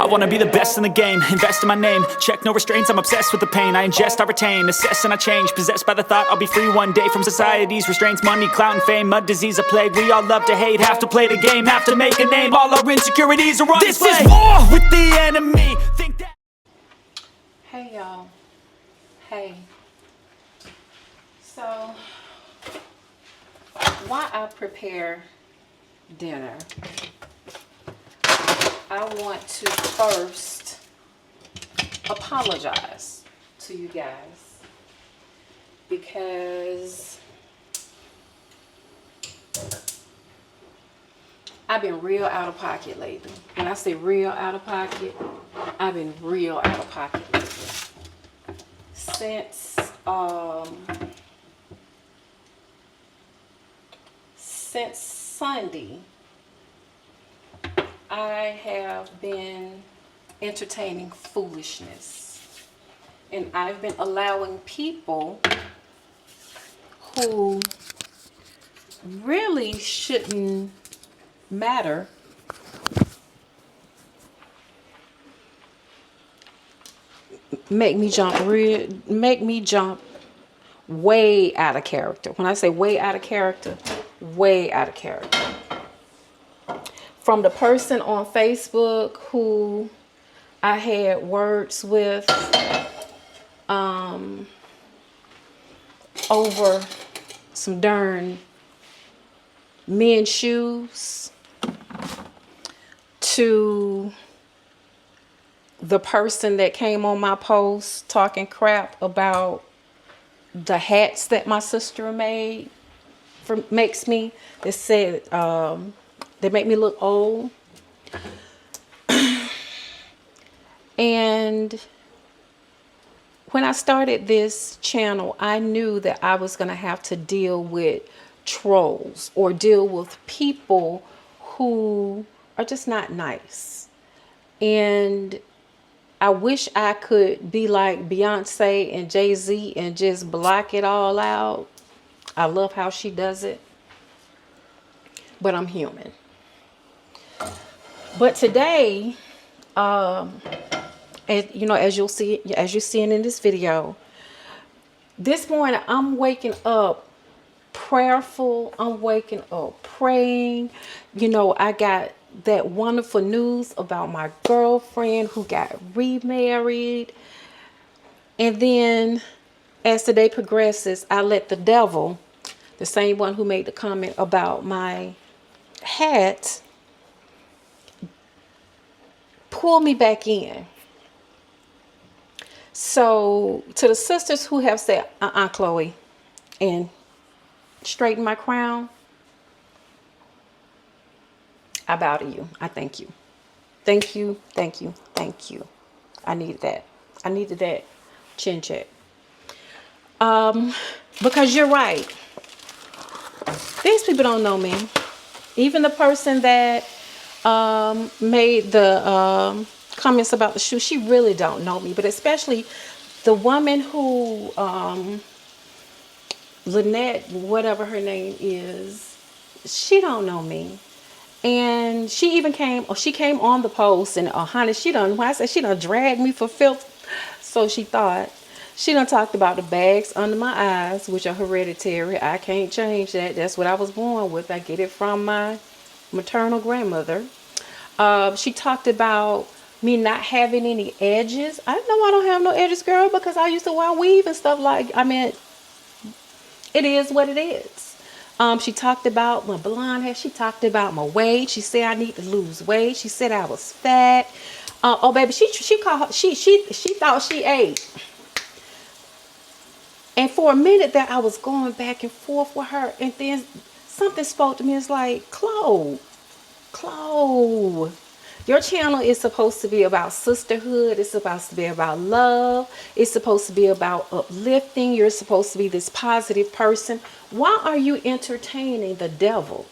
I wanna be the best in the game, invest in my name. Check no restraints, I'm obsessed with the pain. I ingest, I retain, assess and I change. Possessed by the thought I'll be free one day from society's restraints. Money, clout and fame, mud, disease, a plague. We all love to hate, have to play the game, have to make a name. All our insecurities are on display. This is war with the enemy. Think that. Hey y'all. Hey. So, while I prepare dinner, I want to first apologize to you guys because I've been real out of pocket lately. When I say real out of pocket, I've been real out of pocket lately. Since Sunday, I have been entertaining foolishness, and I've been allowing people who really shouldn't matter make me jump way out of character. When I say way out of character, way out of character. From the person on Facebook who I had words with over some darn men's shoes, to the person that came on my post talking crap about the hats that my sister makes me. They said they make me look old. And when I started this channel, I knew that I was going to have to deal with trolls or deal with people who are just not nice. And I wish I could be like Beyonce and Jay-Z and just block it all out. I love how she does it. But I'm human. But today, as you're seeing in this video, this morning I'm waking up prayerful. I'm waking up praying. I got that wonderful news about my girlfriend who got remarried. And then as the day progresses, I let the devil, the same one who made the comment about my hat, pull me back in. So to the sisters who have said, Chloe, and straighten my crown, I bow to you. I thank you. Thank you, thank you, thank you. I needed that. I needed that chin check. Because you're right. These people don't know me. Even the person that made the comments about the shoe, she really don't know me. But especially the woman who, Lynette, whatever her name is, she don't know me. And she even came on the post, and honey, she done dragged me for filth. So she thought. She done talked about the bags under my eyes, which are hereditary. I can't change that. That's what I was born with. I get it from my maternal grandmother. She talked about me not having any edges. I know I don't have no edges, girl, because I used to wear weave and stuff it is what it is. She talked about my blonde hair. She talked about my weight. She said I need to lose weight. She said I was fat. Baby, she thought she ate. And for a minute there, I was going back and forth with her. And then something spoke to me. It's like, Chloe, your channel is supposed to be about sisterhood. It's supposed to be about love. It's supposed to be about uplifting. You're supposed to be this positive person. Why are you entertaining the devil?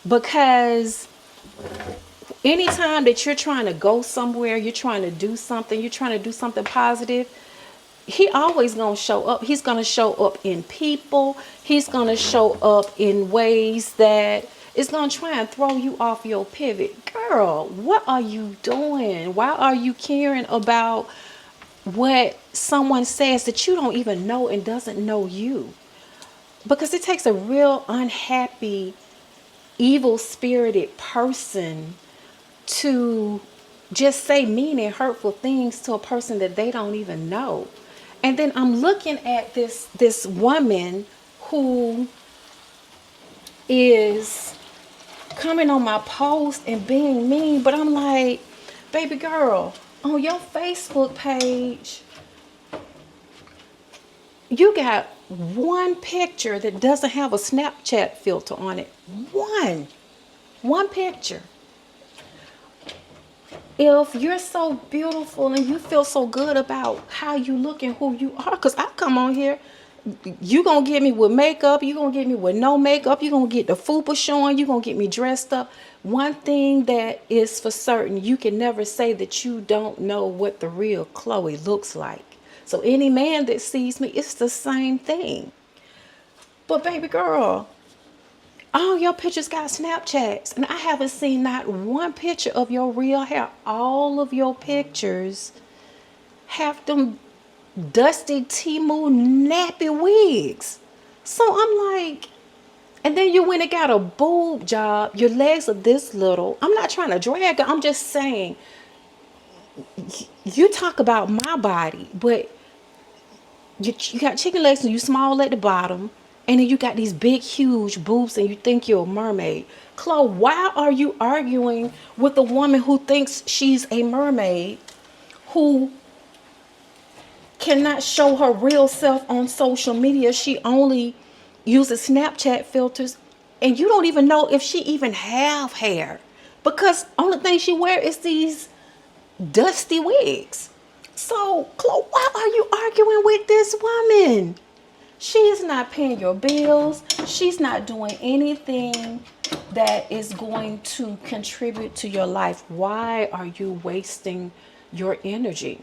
Because anytime that you're trying to go somewhere, you're trying to do something positive, he always gonna show up. He's gonna show up in people. He's gonna show up in ways that is going to try and throw you off your pivot. Girl, what are you doing? Why are you caring about what someone says that you don't even know and doesn't know you? Because it takes a real unhappy, evil-spirited person to just say mean and hurtful things to a person that they don't even know. And then I'm looking at this woman who is coming on my post and being mean, but I'm like, baby girl, on your Facebook page, you got one picture that doesn't have a Snapchat filter on it. One picture. If you're so beautiful and you feel so good about how you look and who you are, because I come on here, you gonna get me with makeup, you gonna get me with no makeup, you gonna get the fupa showing, you gonna get me dressed up. One thing that is for certain, you can never say that you don't know what the real Chloe looks like. So any man that sees me, it's the same thing. But baby girl, all your pictures got Snapchats, and I haven't seen not one picture of your real hair. All of your pictures have them dusty Timu nappy wigs. So I'm like, and then you went and got a boob job. Your legs are this little. I'm not trying to drag it. I'm just saying, you talk about my body, but you got chicken legs and you small at the bottom. And then you got these big, huge boobs and you think you're a mermaid. Chloe, why are you arguing with a woman who thinks she's a mermaid, who cannot show her real self on social media? She only uses Snapchat filters, and you don't even know if she even have hair, because only thing she wear is these dusty wigs. So, Chloe, why are you arguing with this woman? She is not paying your bills. She's not doing anything that is going to contribute to your life. Why are you wasting your energy?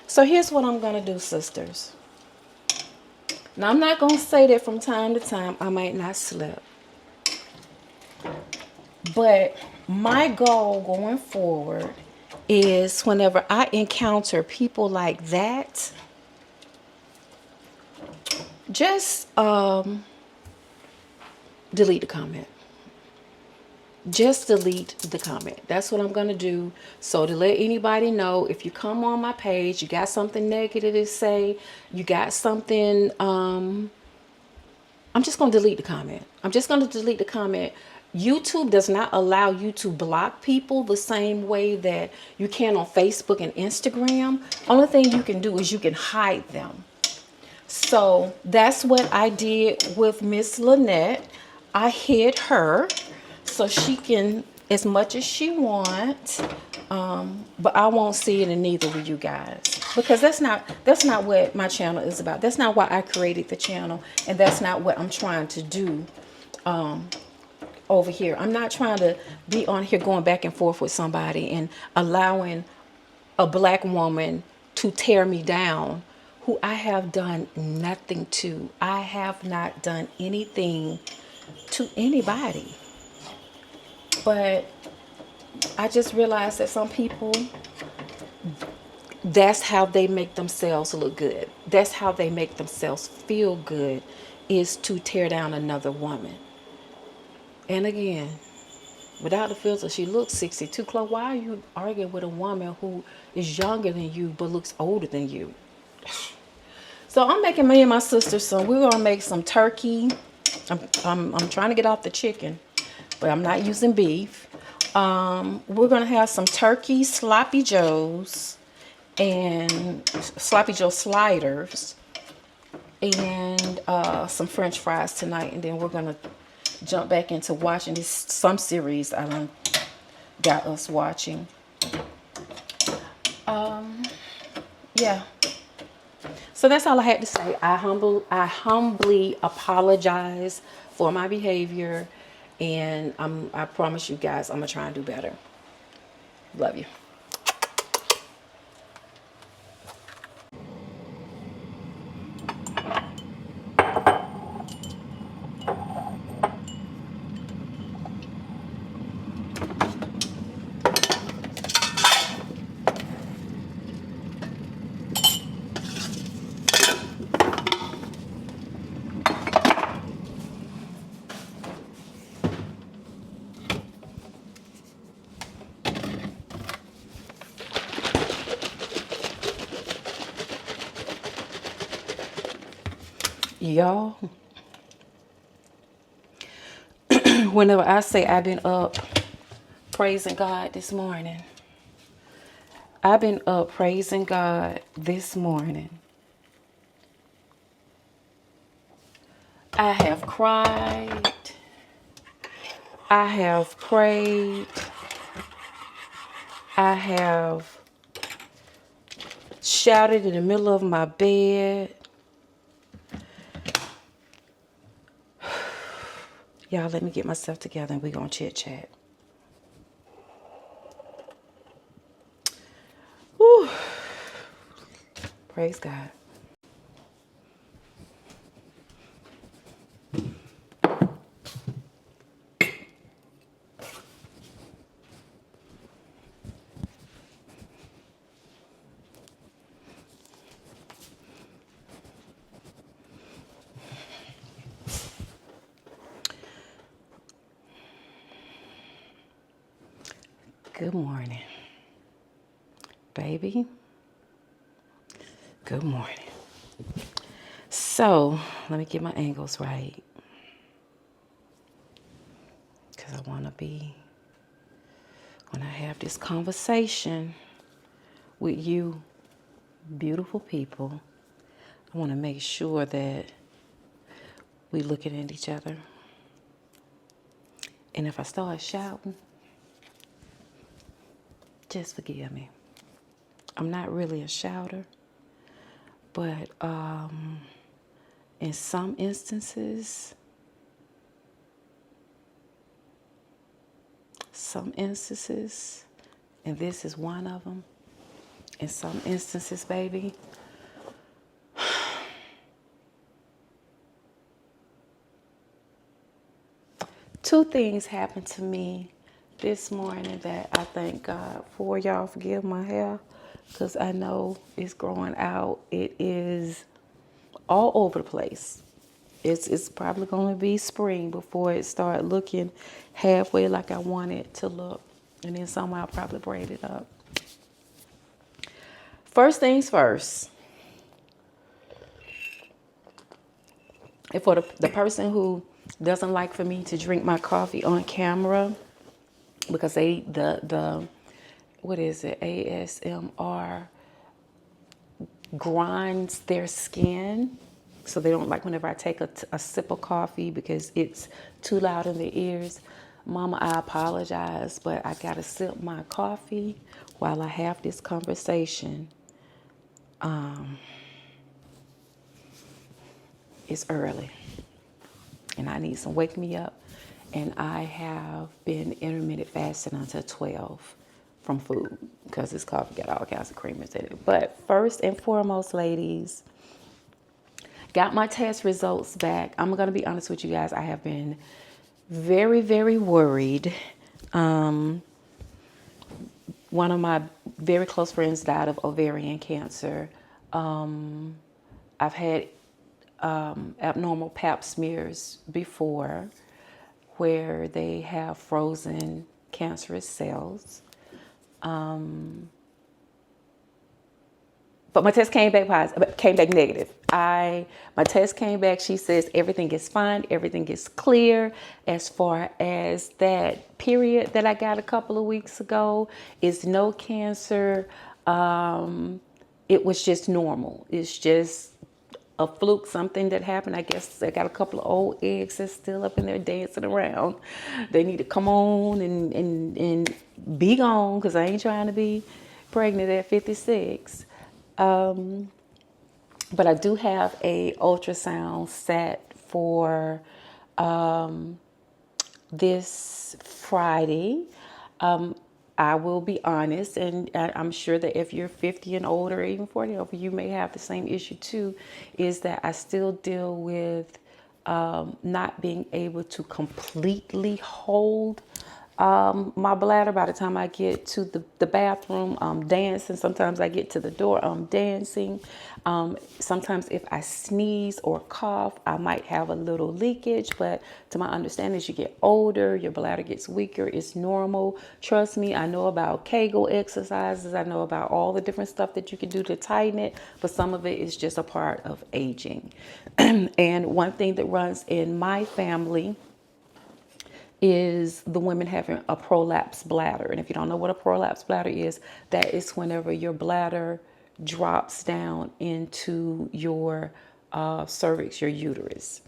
So here's what I'm going to do, sisters. Now, I'm not going to say that from time to time I might not slip. But my goal going forward is, whenever I encounter people like that, just delete the comment. Just delete the comment. That's what I'm going to do. So to let anybody know, if you come on my page, you got something negative to say, you got something, I'm just going to delete the comment. I'm just going to delete the comment. YouTube does not allow you to block people the same way that you can on Facebook and Instagram. Only thing you can do is you can hide them. So that's what I did with Miss Lynette. I hid her so she can, as much as she wants, but I won't see it, and neither will you guys, because that's not what my channel is about. That's not why I created the channel, and that's not what I'm trying to do over here. I'm not trying to be on here going back and forth with somebody and allowing a black woman to tear me down, who I have done nothing to. I have not done anything to anybody. But I just realized that some people, that's how they make themselves look good. That's how they make themselves feel good, is to tear down another woman. And again, without the filter, she looks 62. Chloe, why are you arguing with a woman who is younger than you but looks older than you? So I'm making, me and my sister, some, we're gonna make some turkey. I'm trying to get off the chicken, but I'm not using beef. We're gonna have some turkey sloppy joes and sloppy joe sliders, and some French fries tonight. And then we're gonna jump back into watching some series I done got us watching. Yeah. So that's all I had to say. I humbly apologize for my behavior, and I promise you guys I'm gonna try and do better. Love you. Y'all, whenever I say I've been up praising God this morning, I've been up praising God this morning. I have cried. I have prayed. I have shouted in the middle of my bed. Y'all, let me get myself together and we're going to chit chat. Whew. Praise God. Good morning, baby. Good morning. So, let me get my angles right. Because I want to be, when I have this conversation with you, beautiful people, I want to make sure that we looking at each other. And if I start shouting, just forgive me. I'm not really a shouter, but in some instances, and this is one of them, in some instances, baby, two things happened to me this morning that I thank God for. Y'all forgive my hair because I know it's growing out. It is all over the place. It's probably going to be spring before it start looking halfway like I want it to look. And then somehow I'll probably braid it up. First things first. And for the person who doesn't like for me to drink my coffee on camera, because the what is it, ASMR grinds their skin, so they don't like whenever I take a sip of coffee because it's too loud in their ears. Mama, I apologize, but I gotta sip my coffee while I have this conversation. It's early and I need some wake me up, and I have been intermittent fasting until 12 from food because this coffee got all kinds of creamers in it. But first and foremost, ladies, got my test results back. I'm gonna be honest with you guys, I have been very, very worried. One of my very close friends died of ovarian cancer. I've had abnormal pap smears before where they have frozen cancerous cells. But my test came back positive, came back negative. My test came back. She says everything is fine, everything is clear. As far as that period that I got a couple of weeks ago, is no cancer. It was just normal. It's just a fluke, something that happened. I guess I got a couple of old eggs that's still up in there dancing around. They need to come on and be gone because I ain't trying to be pregnant at 56. But I do have a ultrasound set for this Friday. I will be honest, and I'm sure that if you're 50 and older, or even 40 over, you may have the same issue too, is that I still deal with not being able to completely hold My bladder, by the time I get to the bathroom, I'm dancing. Sometimes I get to the door, I'm dancing. Sometimes if I sneeze or cough, I might have a little leakage. But to my understanding, as you get older, your bladder gets weaker. It's normal. Trust me, I know about Kegel exercises. I know about all the different stuff that you can do to tighten it. But some of it is just a part of aging. And one thing that runs in my family is the women having a prolapse bladder. And if you don't know what a prolapse bladder is, that is whenever your bladder drops down into your cervix, your uterus.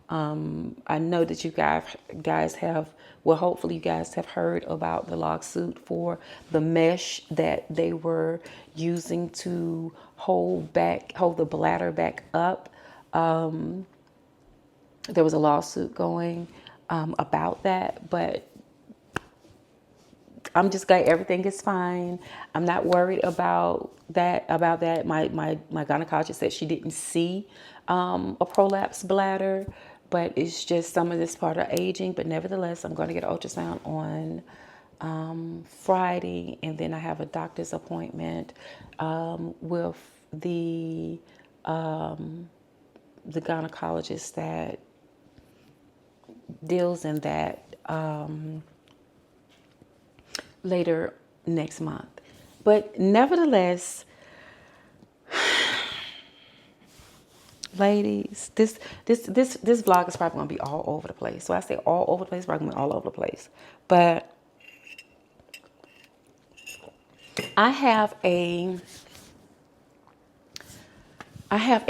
I know that you guys have, well, hopefully you guys have heard about the lawsuit for the mesh that they were using to hold the bladder back up. There was a lawsuit going about that, but I'm just glad everything is fine. I'm not worried about that. My gynecologist said she didn't see a prolapsed bladder, but it's just some of this part of aging. But nevertheless, I'm going to get an ultrasound on Friday, and then I have a doctor's appointment with the gynecologist that deals in that later next month. But nevertheless, ladies, this vlog is probably gonna be all over the place. So I say all over the place, probably gonna be all over the place. But I have a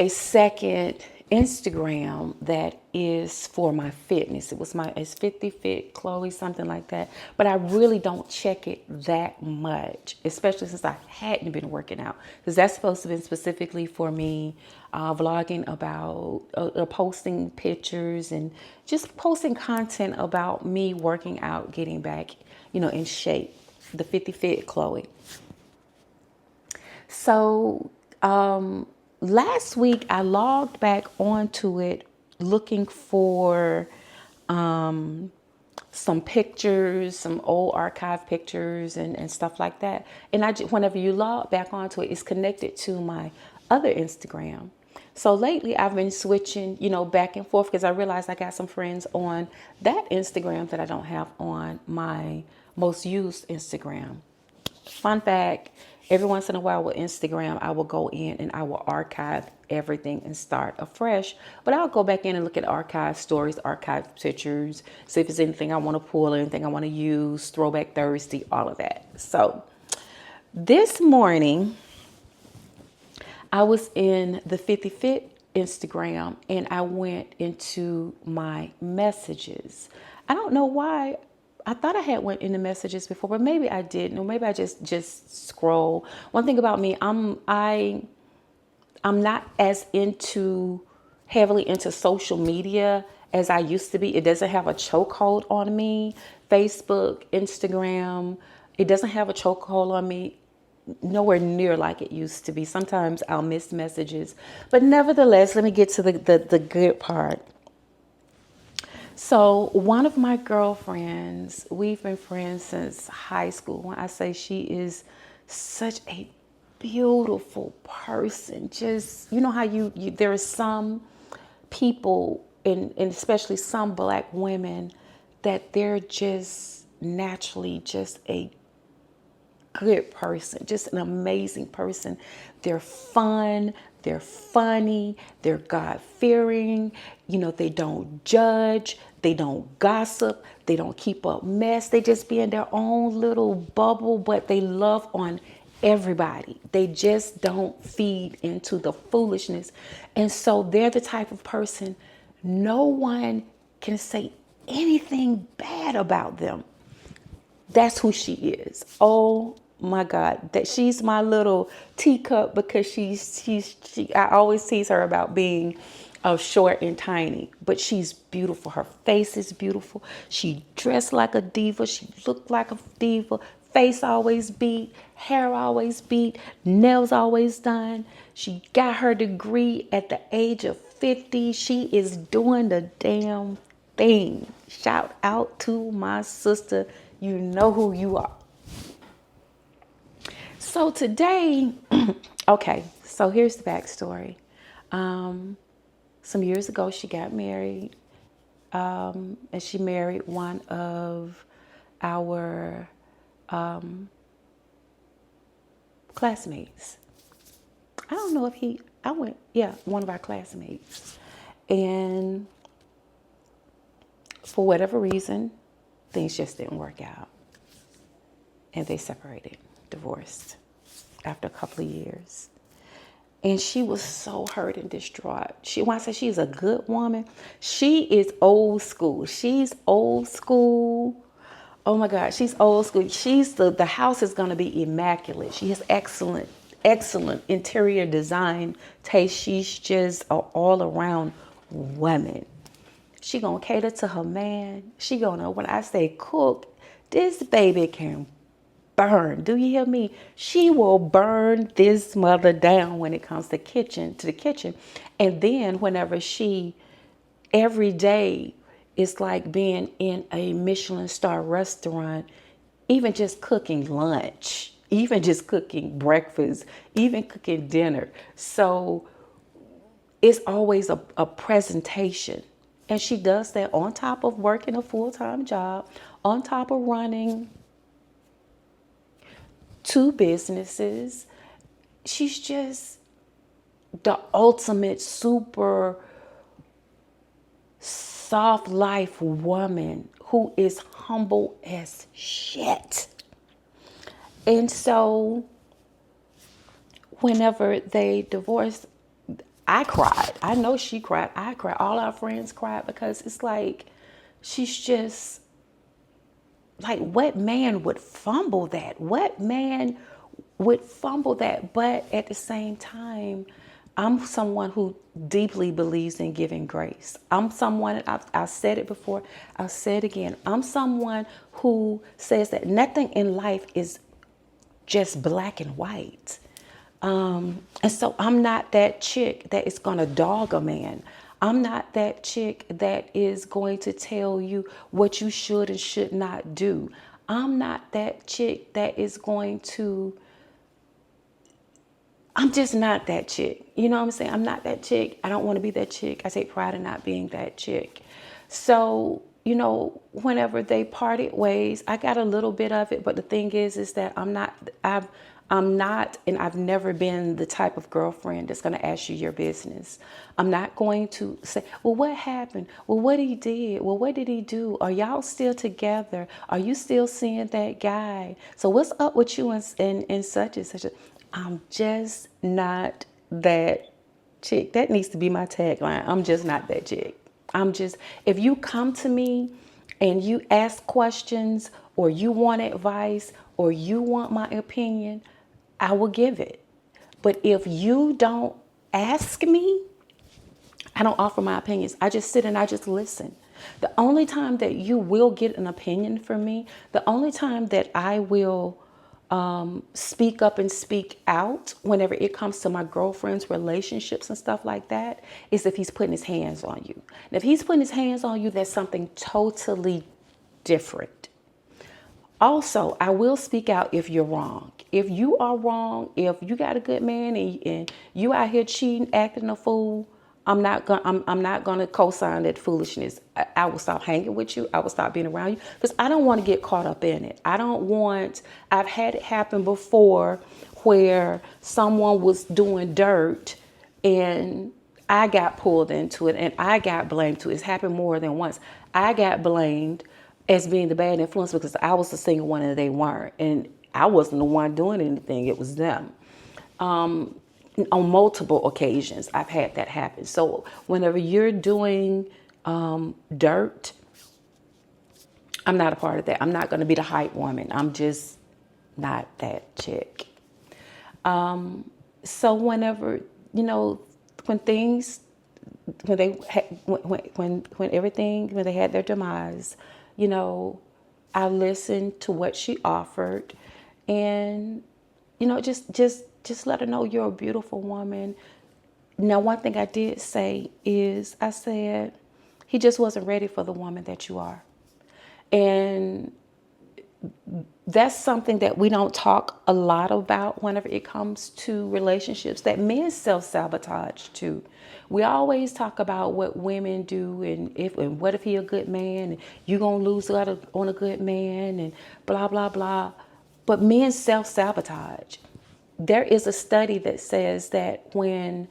second Instagram that is for my fitness. It's 50 Fit Chloe, something like that. But I really don't check it that much, especially since I hadn't been working out. Because that's supposed to be specifically for me vlogging about, posting pictures and just posting content about me working out, getting back, in shape. The 50 Fit Chloe. So, last week, I logged back onto it looking for some pictures, some old archive pictures and stuff like that. And whenever you log back onto it, it's connected to my other Instagram. So lately, I've been switching, back and forth because I realized I got some friends on that Instagram that I don't have on my most used Instagram. Fun fact, every once in a while with Instagram, I will go in and I will archive everything and start afresh. But I'll go back in and look at archive stories, archive pictures, see if there's anything I want to pull, anything I want to use, Throwback Thursday, all of that. So this morning, I was in the 50 Fit Instagram and I went into my messages. I don't know why. I thought I had went into messages before, but maybe I didn't, or maybe I just scroll. One thing about me, I'm not as heavily into social media as I used to be. It doesn't have a chokehold on me. Facebook, Instagram, it doesn't have a chokehold on me. Nowhere near like it used to be. Sometimes I'll miss messages, but nevertheless, let me get to the good part. So one of my girlfriends, we've been friends since high school. When I say she is such a beautiful person, just, how there are some people, and especially some Black women, that they're just naturally just a good person, just an amazing person. They're fun, they're funny, they're God-fearing, they don't judge, they don't gossip, they don't keep up mess. They just be in their own little bubble, but they love on everybody. They just don't feed into the foolishness. And so they're the type of person no one can say anything bad about them. That's who she is. Oh my God, that she's my little teacup because I always tease her about being short and tiny, but she's beautiful. Her face is beautiful. She dressed like a diva. She looked like a diva. Face always beat, hair always beat, nails always done. She got her degree at the age of 50. She is doing the damn thing. Shout out to my sister. You know who you are. So today, okay, so here's the backstory. Some years ago, she got married, and she married one of our classmates. I don't know if one of our classmates. And for whatever reason, things just didn't work out. And they separated, divorced after a couple of years. And she was so hurt and distraught. When I say she's a good woman, she is old school. She's old school. Oh my God, she's old school. The house is going to be immaculate. She has excellent interior design taste. She's just an all around woman. She gonna cater to her man. She gonna, when I say cook, this baby can burn. Do you hear me? She will burn this mother down when it comes to the kitchen. And then every day it's like being in a Michelin star restaurant, even just cooking lunch, even just cooking breakfast, even cooking dinner. So it's always a presentation. And she does that on top of working a full-time job, on top of running 2 businesses. She's just the ultimate super soft life woman who is humble as shit. And so whenever they divorced, I cried. I know she cried. I cried. All our friends cried because it's like, she's just like, what man would fumble that? What man would fumble that? But at the same time, I'm someone who deeply believes in giving grace. I'm someone, I've said it before, I'll say it again. I'm someone who says that nothing in life is just black and white. And so I'm not that chick that is going to dog a man. I'm not that chick that is going to tell you what you should and should not do. I'm not that chick that is going to, I'm just not that chick. You know what I'm saying? I'm not that chick. I don't want to be that chick. I take pride in not being that chick. So, whenever they parted ways, I got a little bit of it. But the thing is that I'm not, and I've never been the type of girlfriend that's going to ask you your business. I'm not going to say, well, what happened? Well, what he did? Well, what did he do? Are y'all still together? Are you still seeing that guy? So what's up with you and such and such? I'm just not that chick. That needs to be my tagline. I'm just not that chick. If you come to me and you ask questions or you want advice or you want my opinion, I will give it. But if you don't ask me, I don't offer my opinions. I just sit and I just listen. The only time that you will get an opinion from me, the only time that I will speak up and speak out whenever it comes to my girlfriend's relationships and stuff like that is if he's putting his hands on you. And if he's putting his hands on you, that's something totally different. Also, I will speak out if you're wrong. If you are wrong, if you got a good man and you out here cheating, acting a fool, I'm not gonna co-sign that foolishness. I will stop hanging with you. I will stop being around you because I don't want to get caught up in it. I've had it happen before where someone was doing dirt and I got pulled into it and I got blamed too. It's happened more than once. I got blamed as being the bad influence because I was the single one and they weren't. And I wasn't the one doing anything. It was them. On multiple occasions, I've had that happen. So whenever you're doing dirt, I'm not a part of that. I'm not going to be the hype woman. I'm just not that chick. So whenever, when things, when they when they had their demise, I listened to what she offered, and just let her know you're a beautiful woman. Now, one thing I did say is I said he just wasn't ready for the woman that you are, and that's something that we don't talk a lot about whenever it comes to relationships, that men self-sabotage too. We always talk about what women do, and what if he a good man, and you gonna lose out on a good man, and blah blah blah. But men self-sabotage. There is a study that says that when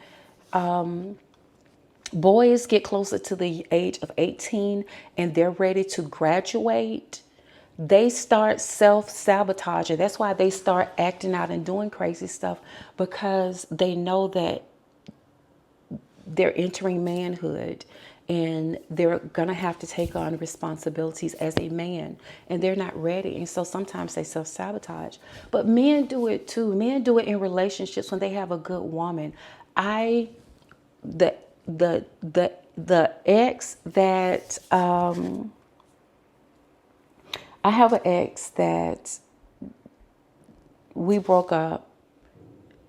boys get closer to the age of 18 and they're ready to graduate, they start self-sabotaging. That's why they start acting out and doing crazy stuff, because they know that they're entering manhood and they're going to have to take on responsibilities as a man, and they're not ready. And so sometimes they self-sabotage. But men do it too. Men do it in relationships when they have a good woman. I the the ex that I have an ex that we broke up,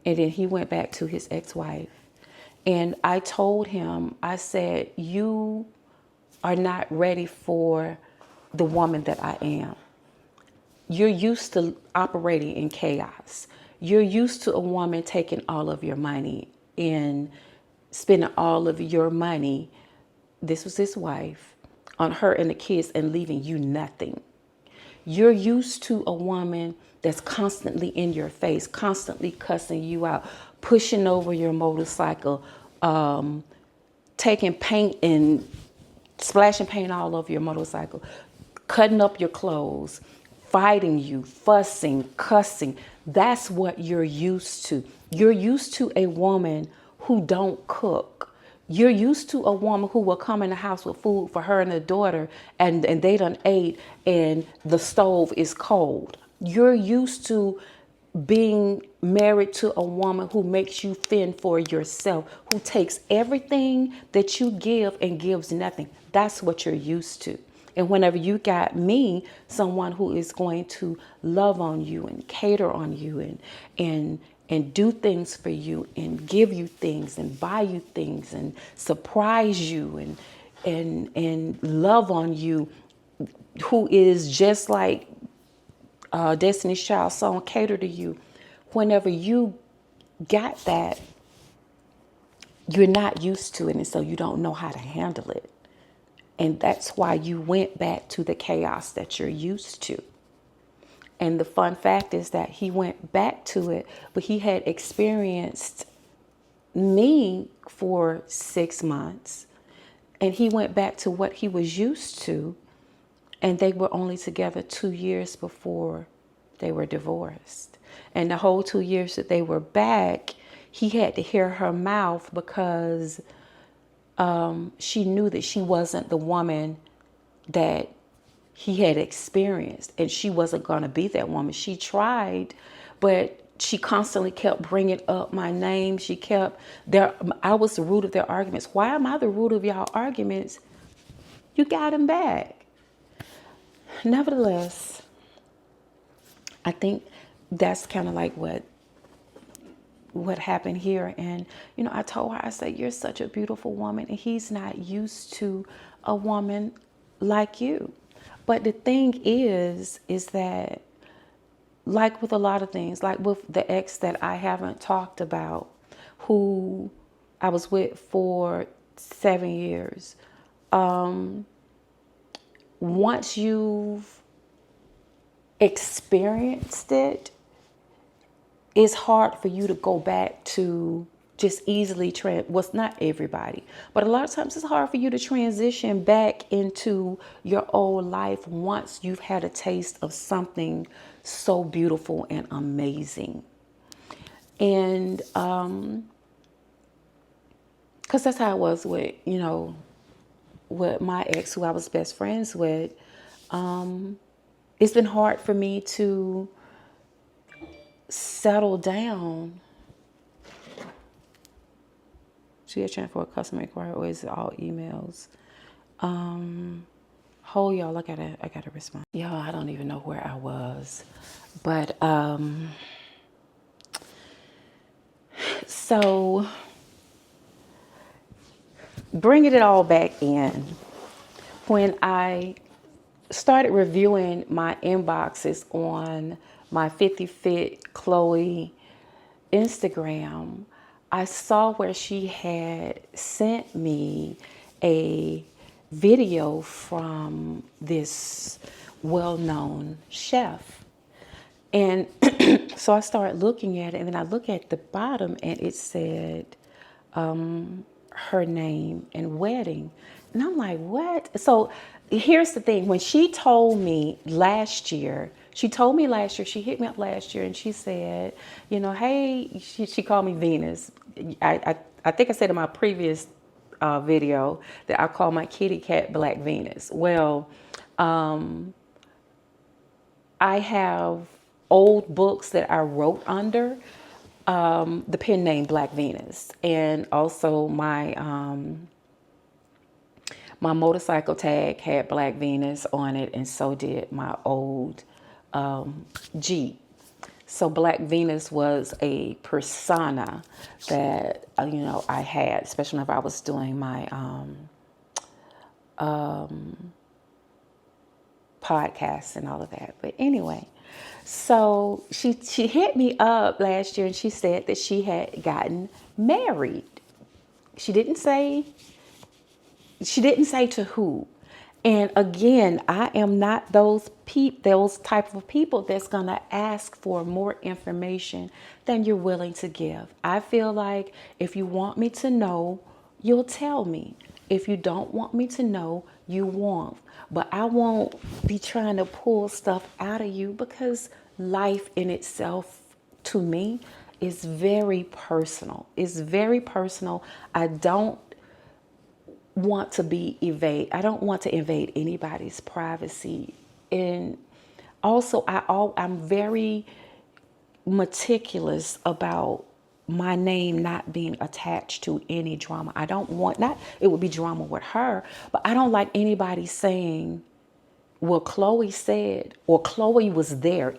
and then he went back to his ex-wife. And I told him, I said, you are not ready for the woman that I am. You're used to operating in chaos. You're used to a woman taking all of your money and spending all of your money, this was his wife, on her and the kids, and leaving you nothing. You're used to a woman that's constantly in your face, constantly cussing you out, pushing over your motorcycle, taking paint and splashing paint all over your motorcycle, cutting up your clothes, fighting you, fussing, cussing. That's what you're used to. You're used to a woman who don't cook. You're used to a woman who will come in the house with food for her and her daughter, and they done ate and the stove is cold. You're used to being married to a woman who makes you fend for yourself, who takes everything that you give and gives nothing. That's what you're used to. And whenever you got me, someone who is going to love on you and cater on you and do things for you and give you things and buy you things and surprise you and love on you, who is just like Destiny's Child song, cater to you. Whenever you got that, you're not used to it, and so you don't know how to handle it. And that's why you went back to the chaos that you're used to. And the fun fact is that he went back to it, but he had experienced me for 6 months, and he went back to what he was used to. And they were only together 2 years before they were divorced. And the whole 2 years that they were back, he had to hear her mouth, because she knew that she wasn't the woman that he had experienced, and she wasn't going to be that woman. She tried, but she constantly kept bringing up my name. She kept there. I was the root of their arguments. Why am I the root of y'all arguments? You got him back. Nevertheless, I think that's kind of like what happened here. And, I told her, I said, you're such a beautiful woman, and he's not used to a woman like you. But the thing is that, like with a lot of things, like with the ex that I haven't talked about, who I was with for 7 years, once you've experienced it, it's hard for you to go back to just easily not everybody, but a lot of times it's hard for you to transition back into your old life once you've had a taste of something so beautiful and amazing. And because that's how it was with with my ex, who I was best friends with. It's been hard for me to settle down. She had trying for a customer inquiry, or is it all emails? Hold y'all, I gotta respond. Y'all, I don't even know where I was. But so bringing it all back in, when I started reviewing my inboxes on my 50 Fit Chloe Instagram, I saw where she had sent me a video from this well-known chef. And so I started looking at it, and then I look at the bottom and it said her name and wedding. And I'm like, what? So here's the thing. When she told me last year, she hit me up last year and she said, hey, she called me Venus. I think I said in my previous video that I call my kitty cat Black Venus. Well, I have old books that I wrote under the pen name Black Venus, and also my motorcycle tag had Black Venus on it, and so did my old Jeep. So Black Venus was a persona that I had, especially if I was doing my podcasts and all of that. But anyway, so she hit me up last year and she said that she had gotten married. She didn't say to who. And again, I am not those type of people that's going to ask for more information than you're willing to give. I feel like if you want me to know, you'll tell me. If you don't want me to know, you won't. But I won't be trying to pull stuff out of you, because life in itself, to me, is very personal. It's very personal. I don't want to invade anybody's privacy. And also I'm very meticulous about my name not being attached to any drama. I don't want, not it would be drama with her, but I don't like anybody saying, well, Chloe said, or Chloe was there.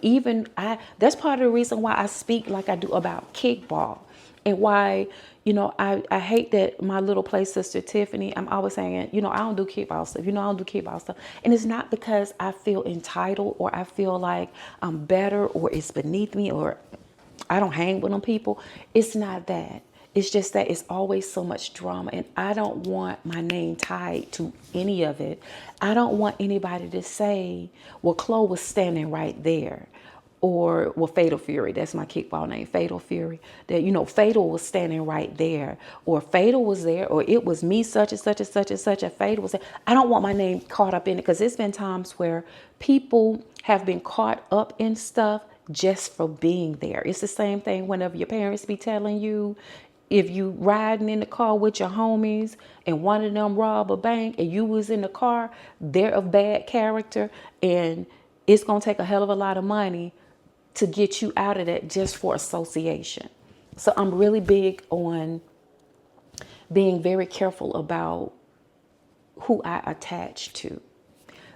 That's part of the reason why I speak like I do about kickball, and why, I hate that my little play sister Tiffany, I'm always saying, I don't do kickball stuff. I don't do kickball stuff. And it's not because I feel entitled or I feel like I'm better or it's beneath me or I don't hang with them people. It's not that. It's just that it's always so much drama, and I don't want my name tied to any of it. I don't want anybody to say, well, Chloe was standing right there. Or, well, Fatal Fury, that's my kickball name, Fatal Fury. That, Fatal was standing right there. Or Fatal was there, or it was me, such and such and such and such, and Fatal was there. I don't want my name caught up in it, because there's been times where people have been caught up in stuff just for being there. It's the same thing whenever your parents be telling you, if you riding in the car with your homies and one of them rob a bank and you was in the car, they're of bad character, and it's going to take a hell of a lot of money to get you out of that just for association. So I'm really big on being very careful about who I attach to.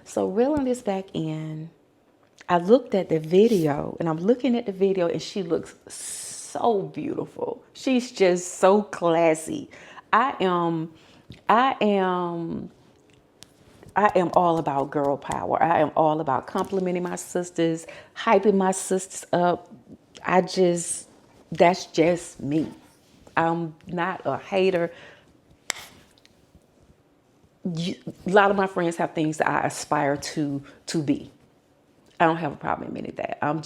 So reeling this back in, I looked at the video, and I'm looking at the video, and she looks so beautiful. She's just so classy. I am all about girl power. I am all about complimenting my sisters, hyping my sisters up. That's just me. I'm not a hater. A lot of my friends have things that I aspire to be. I don't have a problem admitting that. I'm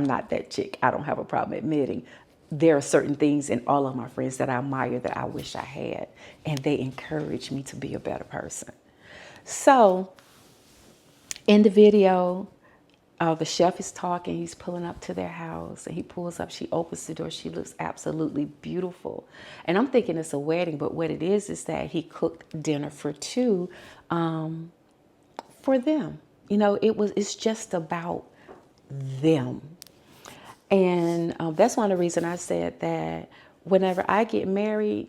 not that chick. I don't have a problem admitting there are certain things in all of my friends that I admire that I wish I had, and they encourage me to be a better person. So in the video, the chef is talking. He's pulling up to their house, and he pulls up. She opens the door. She looks absolutely beautiful. And I'm thinking it's a wedding, but what it is that he cooked dinner for two for them. It's just about them. And that's one of the reasons I said that whenever I get married,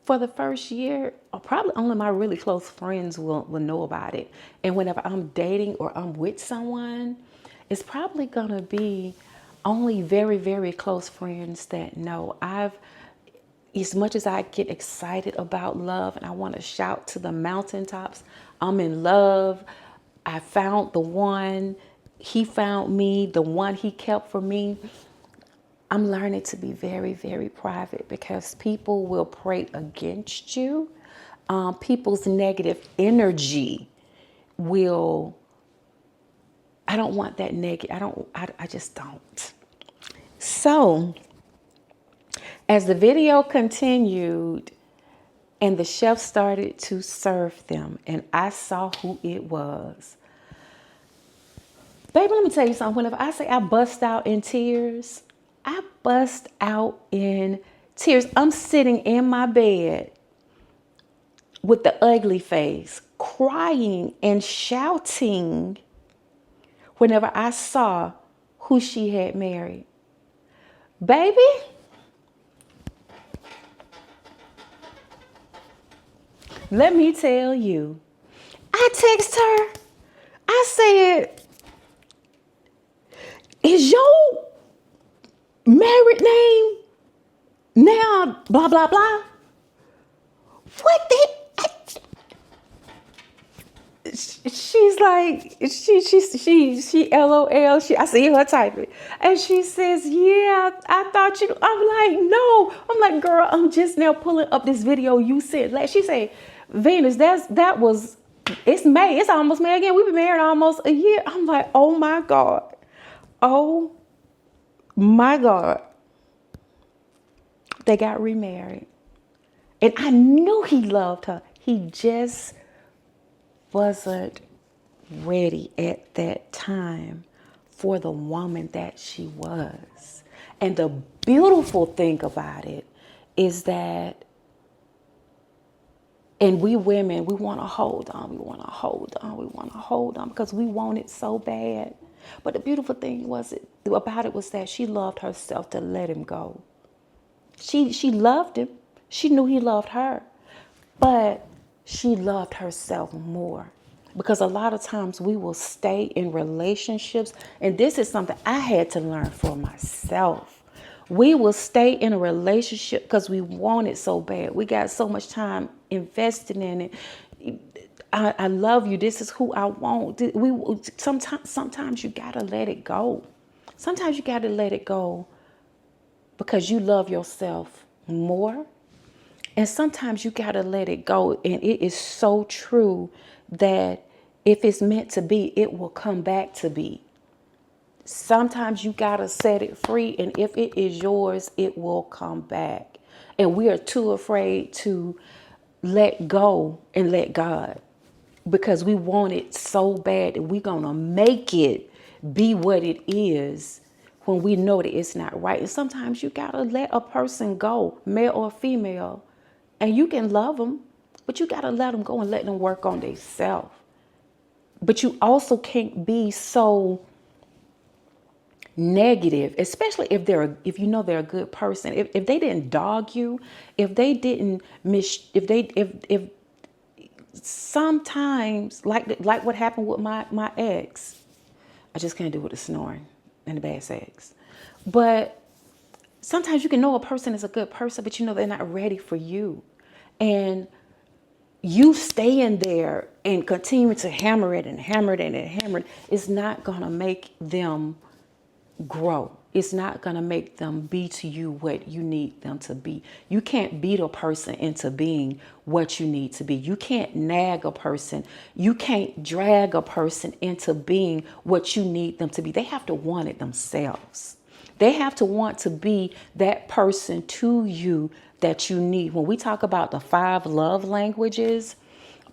for the first year, probably only my really close friends will know about it. And whenever I'm dating or I'm with someone, it's probably going to be only very, very close friends that know. as much as I get excited about love and I want to shout to the mountaintops, I'm in love. I found the one. He found me, the one he kept for me. I'm learning to be very, very private because people will pray against you. People's negative energy will, I don't want that negative. I just don't. So as the video continued and the chef started to serve them and I saw who it was, baby, let me tell you something. Whenever I say I bust out in tears, I bust out in tears. I'm sitting in my bed with the ugly face, crying and shouting whenever I saw who she had married. Baby, let me tell you, I text her. I said, is your married name now blah, blah, blah? What the? She's like, she LOL. I see her typing. And she says, yeah, I thought you, I'm like, no. I'm like, girl, I'm just now pulling up this video you sent. Like, she said, Venus, it's May. It's almost May again. We've been married almost a year. I'm like, oh my God. Oh my God. They got remarried. And I knew he loved her. He just wasn't ready at that time for the woman that she was. And the beautiful thing about it is that, and we women, we want to hold on, we want to hold on, we want to hold on because we want it so bad. But the beautiful thing about it was that she loved herself to let him go. She loved him. She knew he loved her. But she loved herself more. Because a lot of times we will stay in relationships. And this is something I had to learn for myself. We will stay in a relationship because we want it so bad. We got so much time invested in it. I love you. This is who I want. Sometimes you got to let it go. Sometimes you got to let it go because you love yourself more. And sometimes you got to let it go. And it is so true that if it's meant to be, it will come back to be. Sometimes you got to set it free. And if it is yours, it will come back. And we are too afraid to let go and let God because we want it so bad that we're going to make it be what it is when we know that it's not right. And sometimes you got to let a person go, male or female. And you can love them, but you got to let them go and let them work on themselves. But you also can't be so negative, especially if you know they're a good person. If they didn't dog you, if they didn't if sometimes like what happened with my ex, I just can't do with the snoring and the bad sex. But sometimes you can know a person is a good person, but you know they're not ready for you. And you staying there and continuing to hammer it and hammer it and hammer it is not going to make them grow. It's not going to make them be to you what you need them to be. You can't beat a person into being what you need to be. You can't nag a person. You can't drag a person into being what you need them to be. They have to want it themselves. They have to want to be that person to you that you need. When we talk about the 5 love languages,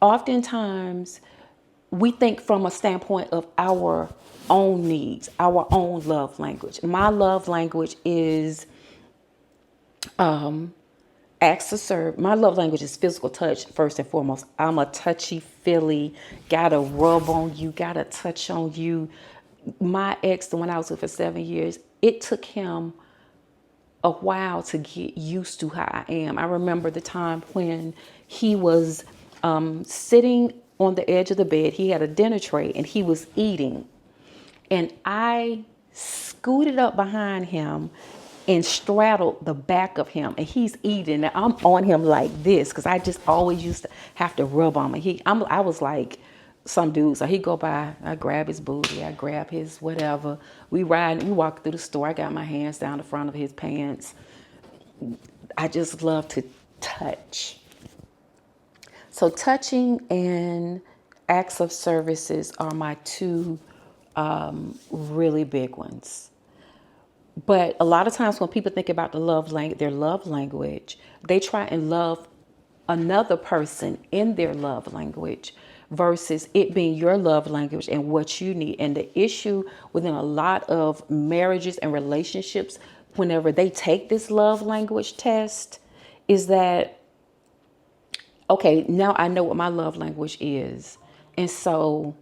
oftentimes we think from a standpoint of our own needs, our own love language. My love language is acts to serve. My love language is physical touch first and foremost. I'm a touchy feely, gotta rub on you, gotta touch on you. My ex, the one I was with for 7 years, it took him a while to get used to how I am. I remember the time when he was sitting on the edge of the bed. He had a dinner tray and he was eating. And I scooted up behind him and straddled the back of him, and he's eating, and I'm on him like this because I just always used to have to rub on him. I was like some dude, so he go by, I grab his booty, I grab his whatever. We walk through the store. I got my hands down the front of his pants. I just love to touch. So touching and acts of services are my two really big ones. But a lot of times when people think about their love language, they try and love another person in their love language versus it being your love language and what you need. And the issue within a lot of marriages and relationships, whenever they take this love language test, is that, okay, now I know what my love language is. And so,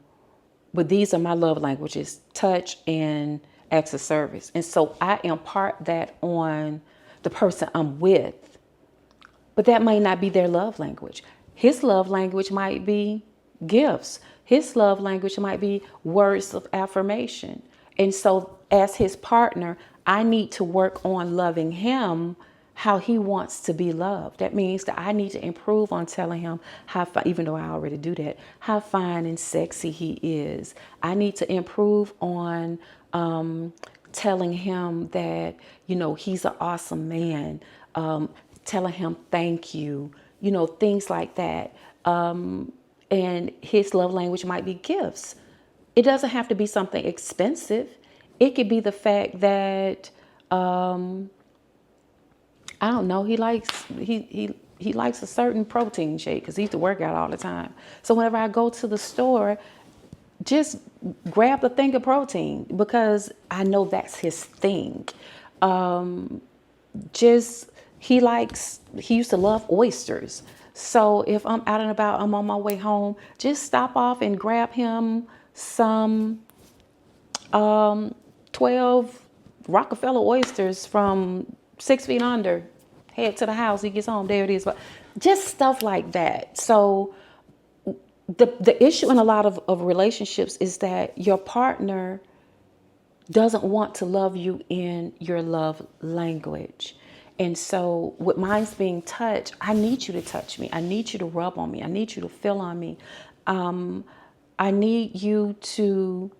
but these are my love languages, touch and acts of service. And so I impart that on the person I'm with, but that might not be their love language. His love language might be gifts. His love language might be words of affirmation. And so as his partner, I need to work on loving him how he wants to be loved. That means that I need to improve on telling him how fine, even though I already do that, how fine and sexy he is. I need to improve on telling him that, he's an awesome man, telling him thank you, things like that. And his love language might be gifts. It doesn't have to be something expensive. It could be the fact that, I don't know, he likes a certain protein shake because he used to work out all the time. So whenever I go to the store, just grab a thing of protein because I know that's his thing. He used to love oysters. So if I'm out and about, I'm on my way home, just stop off and grab him some 12 Rockefeller oysters from 6 Feet Under. Head to the house, he gets home, there it is. But just stuff like that. So the issue in a lot of relationships is that your partner doesn't want to love you in your love language. And so with mine's being touch, I need you to touch me. I need you to rub on me. I need you to feel on me. I need you to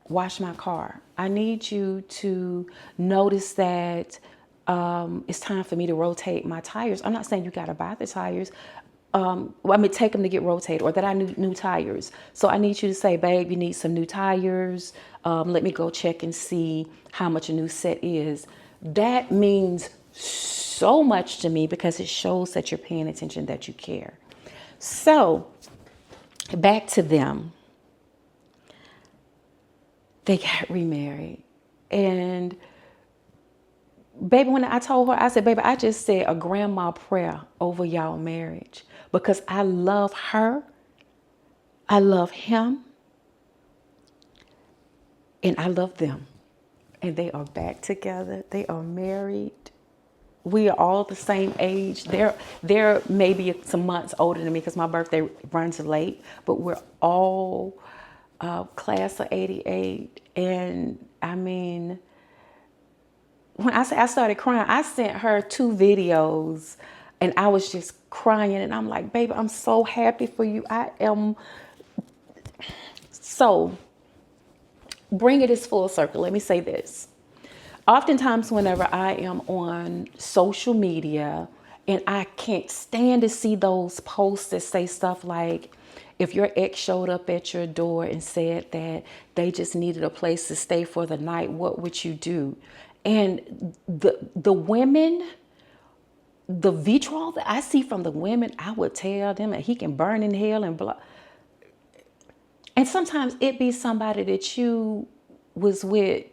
wash my car. I need you to notice that it's time for me to rotate my tires. I'm not saying you got to buy the tires. Take them to get rotated, or that I need new tires. So I need you to say, babe, you need some new tires. Let me go check and see how much a new set is. That means so much to me because it shows that you're paying attention, that you care. So back to them. They got remarried. And baby, when I told her, I said, baby, I just said a grandma prayer over y'all marriage because I love her. I love him. And I love them. And they are back together. They are married. We are all the same age. They're maybe some months older than me because my birthday runs late, but we're all class of 88. And I mean, when I started crying, I sent her 2 videos and I was just crying. And I'm like, baby, I'm so happy for you. I am. So bring it as full circle. Let me say this. Oftentimes, whenever I am on social media and I can't stand to see those posts that say stuff like, if your ex showed up at your door and said that they just needed a place to stay for the night, what would you do? And the women, the vitriol that I see from the women, I would tell them that he can burn in hell and blah. And sometimes it be somebody that you was with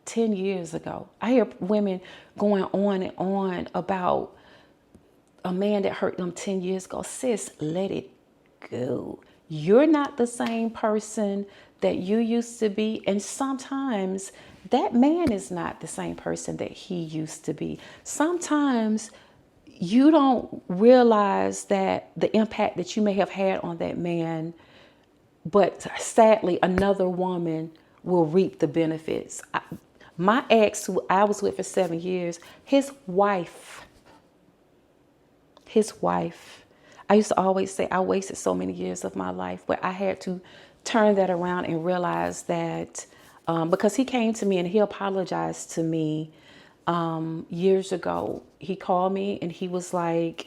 10 years ago. I hear women going on and on about a man that hurt them 10 years ago. Sis, let it go. You're not the same person that you used to be. And sometimes that man is not the same person that he used to be. Sometimes you don't realize that the impact that you may have had on that man, but sadly, another woman will reap the benefits. My ex, who I was with for 7 years, his wife, I used to always say I wasted so many years of my life, but I had to turn that around and realize that because he came to me and he apologized to me years ago. He called me and he was like,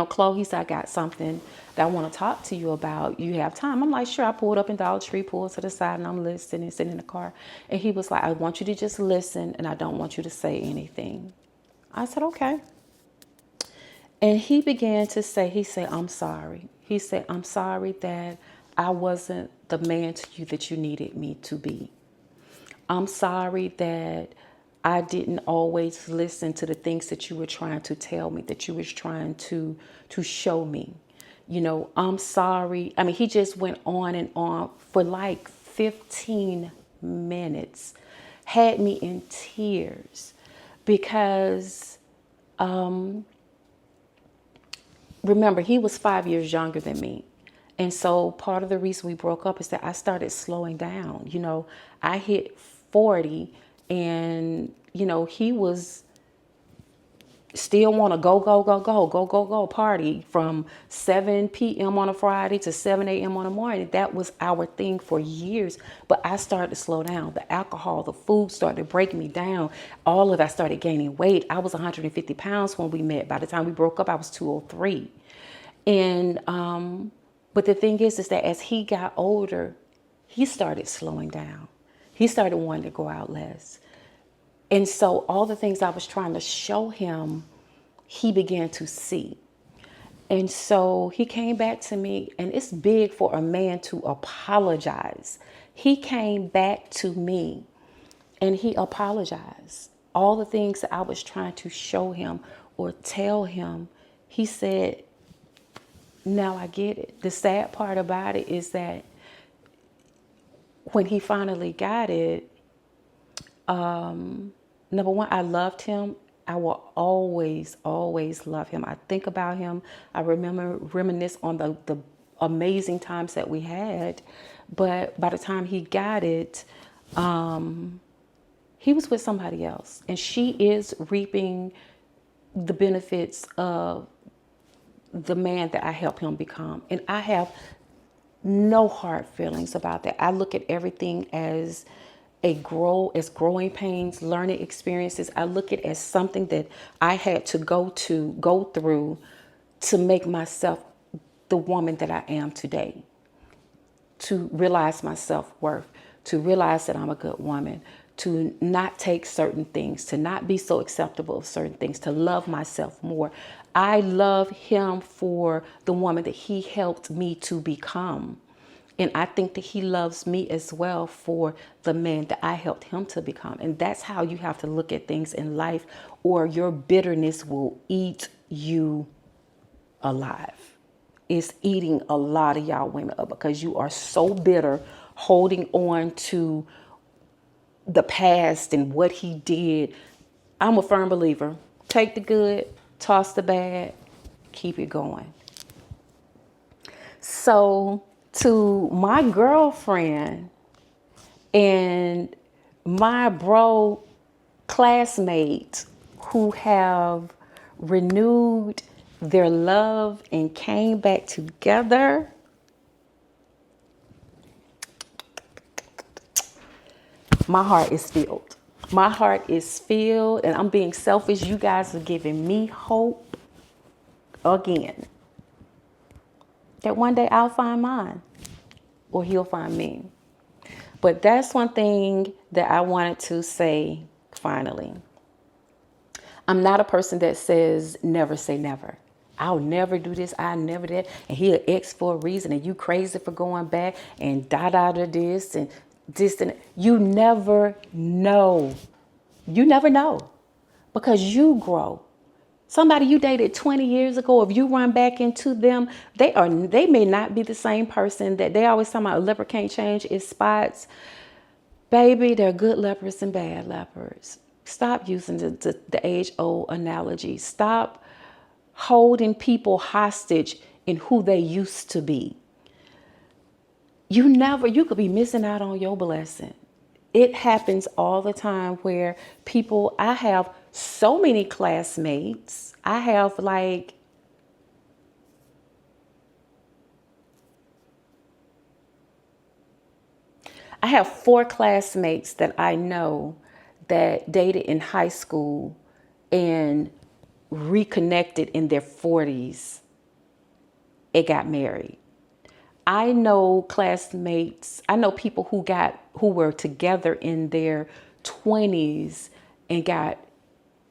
Chloe, he said, I got something that I want to talk to you about. You have time? I'm like, sure. I pulled up in Dollar Tree, pulled to the side, and I'm listening, sitting in the car. And he was like, I want you to just listen, and I don't want you to say anything. I said, okay. And he began to say, he said, I'm sorry. He said, I'm sorry that I wasn't the man to you that you needed me to be. I'm sorry that I didn't always listen to the things that you were trying to tell me, that you was trying to show me. I'm sorry. I mean, he just went on and on for like 15 minutes, had me in tears because remember, he was 5 years younger than me. And so part of the reason we broke up is that I started slowing down. I hit 40 and, he was still want to go party from 7 p.m. on a Friday to 7 a.m. on a morning. That was our thing for years. But I started to slow down. The alcohol, the food started breaking me down. All of that started gaining weight. I was 150 pounds when we met. By the time we broke up, I was 203. And, but the thing is that as he got older, he started slowing down. He started wanting to go out less. And so all the things I was trying to show him, he began to see. And so he came back to me, and it's big for a man to apologize. He came back to me and he apologized. All the things that I was trying to show him or tell him, he said, now I get it. The sad part about it is that when he finally got it, number one, I loved him. I will always, always love him. I think about him. I reminisce on the amazing times that we had. But by the time he got it, he was with somebody else. And she is reaping the benefits of the man that I helped him become. And I have no hard feelings about that. I look at everything as growing pains, learning experiences. I look at it as something that I had to go through to make myself the woman that I am today. To realize my self-worth, to realize that I'm a good woman, to not take certain things, to not be so acceptable of certain things, to love myself more. I love him for the woman that he helped me to become. And I think that he loves me as well for the man that I helped him to become. And that's how you have to look at things in life, or your bitterness will eat you alive. It's eating a lot of y'all women up because you are so bitter, holding on to the past and what he did. I'm a firm believer. Take the good, toss the bad, keep it going. So to my girlfriend and my bro classmates who have renewed their love and came back together, my heart is filled. My heart is filled, and I'm being selfish. You guys are giving me hope again that one day I'll find mine or he'll find me. But that's one thing that I wanted to say finally. I'm not a person that says never say never. I'll never do this. I'll never that. And he'll X for a reason. And you crazy for going back and this and this. And you never know. You never know because you grow. Somebody you dated 20 years ago, if you run back into them, they may not be the same person. That they always talk about a leopard can't change its spots. Baby, there are good leopards and bad leopards. Stop using the age-old analogy. Stop holding people hostage in who they used to be. You could be missing out on your blessing. it happens all the time where people, I have so many classmates. I have like, I have 4 classmates that I know that dated in high school and reconnected in their 40s and got married. I know classmates, I know people who were together in their 20s and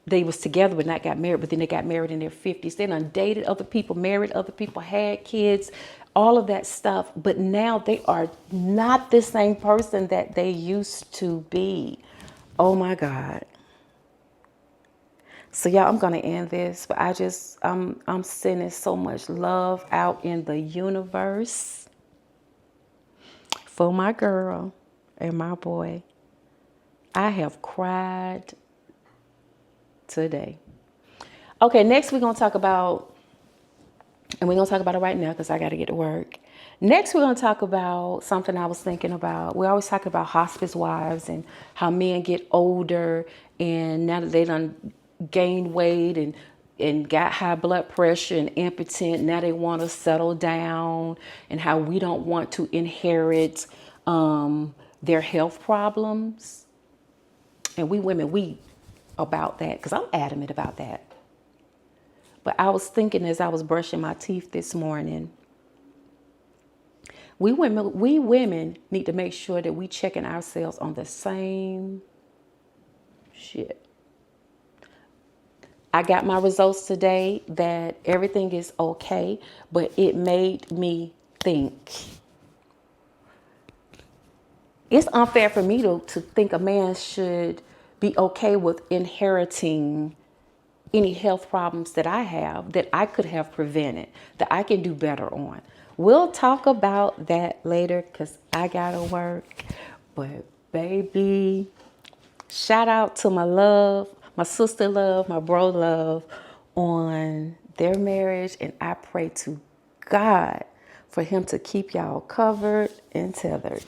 they was together but not got married, but then they got married in their 50s. They done dated other people, married other people, had kids, all of that stuff. But now they are not the same person that they used to be. Oh my God. So y'all, I'm gonna end this, but I'm sending so much love out in the universe for my girl and my boy. I have cried today. Okay, next we're going to talk about, and we're going to talk about it right now because I got to get to work. Next, we're going to talk about something I was thinking about. We always talk about hospice wives and how men get older, and now that they done gained weight and got high blood pressure and impotent, now they want to settle down, and how we don't want to inherit their health problems. And we women, we about that, because I'm adamant about that. But I was thinking as I was brushing my teeth this morning, we women need to make sure that we checking ourselves on the same shit. I got my results today that everything is okay, but it made me think. It's unfair for me to think a man should be okay with inheriting any health problems that I have that I could have prevented, that I can do better on. We'll talk about that later because I gotta work. But baby, shout out to my love, my sister love, my bro love on their marriage. And I pray to God for him to keep y'all covered and tethered.